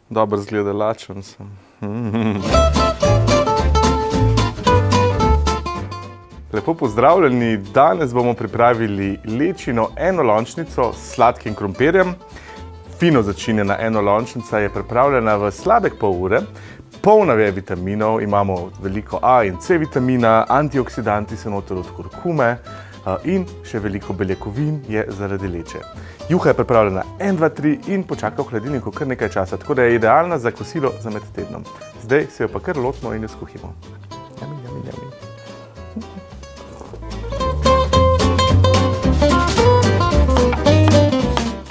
Dobro zgleda, lačen sem. Lepo pozdravljeni, danes bomo pripravili lečino enolončnico s sladkim krompirjem. Fino začinjena enolončnica je pripravljena v slabih pol ure. Polna je vitaminov, imamo veliko A in C vitamina, antioksidanti so noter od kurkume in še veliko beljakovin je zaradi leče. Juha je pripravljena 1, 2, 3 in počaka v hladilniku kar nekaj časa, tako da je idealna za kosilo za med tednom. Zdaj se jo pa kar lotimo in jo skuhimo. Jami, jami, jami.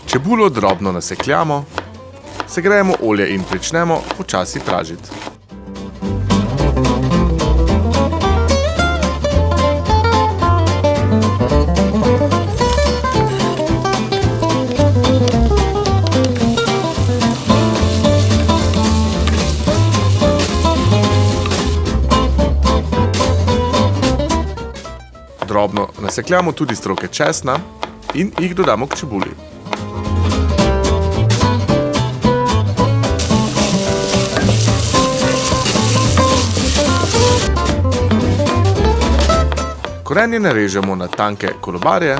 Čebulo drobno nasekljamo, segrejemo olje in pričnemo počasi pražiti. Drobno nasekljamo tudi stroke česna in jih dodamo k čebuli. Korenje narežemo na tanke kolobarje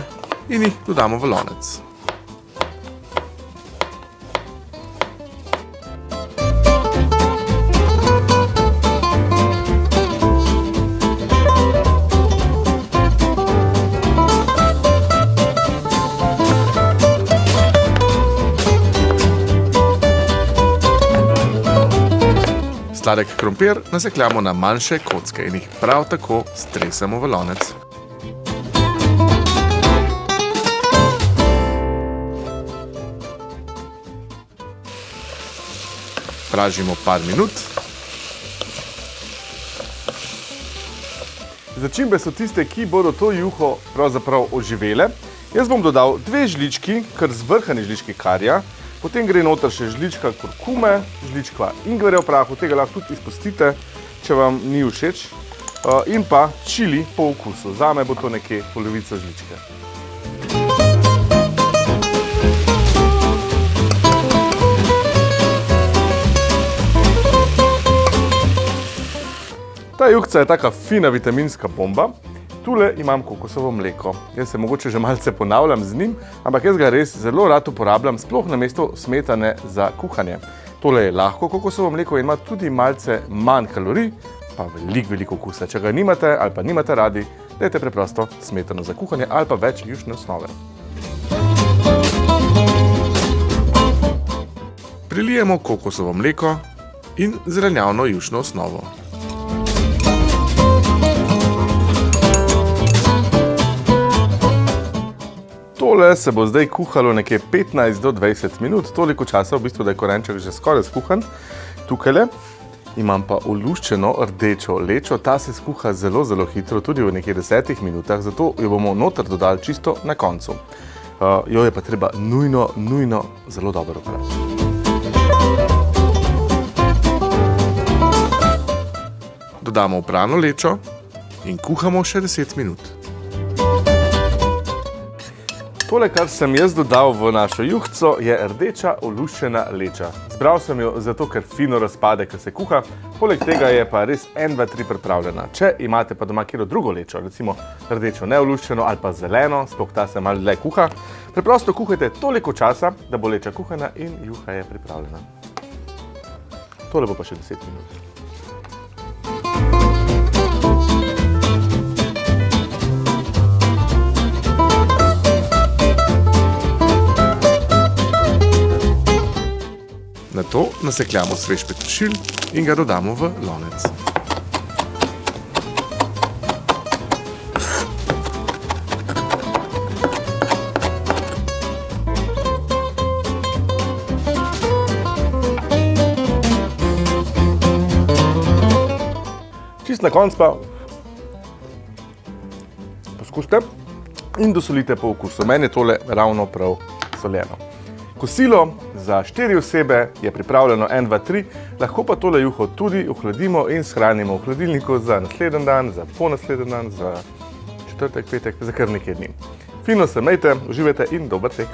in jih dodamo v lonec. Sladek krompir nasekljamo na manjše kocke in jih prav tako stresemo v lonec. Pražimo par minut. Začimbe so tiste, ki bodo to juho pravzaprav oživele. Jaz bom dodal 2 žlički, kar zvrhani žlički karija. Potem gre noter še žlička kurkume, žlička ingverja v prahu, tega lahko tudi izpustite, če vam ni všeč. In pa čili po okusu. Zame bo to nekje polovica žličke. Ta juhca je taka fina vitaminska bomba. Tule imam kokosovo mleko. Jaz se mogoče že malce ponavljam z njim, ampak jaz ga res zelo rad uporabljam, sploh namesto smetane za kuhanje. Tole je lahko kokosovo mleko in ima tudi malce manj kalorij, pa veliko okusa. Če ga nimate ali pa nimate radi, dajte preprosto smetano za kuhanje ali pa več jušne osnove. Prilijemo kokosovo mleko in zelenjavno jušno osnovo. Tole se bo zdaj kuhalo nekje 15 do 20 minut, toliko časa v bistvu, da je korenček že skoraj skuhan. Tukajle imam pa oluščeno rdečo lečo, ta se skuha zelo hitro, tudi v nekje 10 minutah, zato jo bomo noter dodali čisto na koncu. Jo je pa treba nujno zelo dobro oprati. Dodamo oprano lečo in kuhamo še 10 minut. Tole, kar sem jaz dodal v našo juhco, je rdeča oluščena leča. Zbral sem jo zato, ker fino razpade, ker se kuha. Poleg tega je pa res 1, 2, 3 pripravljena. Če imate pa doma kjero drugo lečo, recimo rdečo neoluščeno ali pa zeleno, sploh ta se malo dlje kuha, preprosto kuhajte toliko časa, da bo leča kuhana in juha je pripravljena. Tole bo pa še 10 minut. Nato nasekljamo svež peteršilj in ga dodamo v lonec. Čist na koncu pa poskusite in dosolite po okusu. Meni je tole ravno prav soljeno. Kosilo za 4 osebe je pripravljeno 1, 2, 3, lahko pa tole juho tudi ohladimo in shranimo v hladilniku za naslednji dan, za ponaslednji dan, za četrtek, petek, za kar nekaj dni. Fino se mejte, uživajte in dober tek!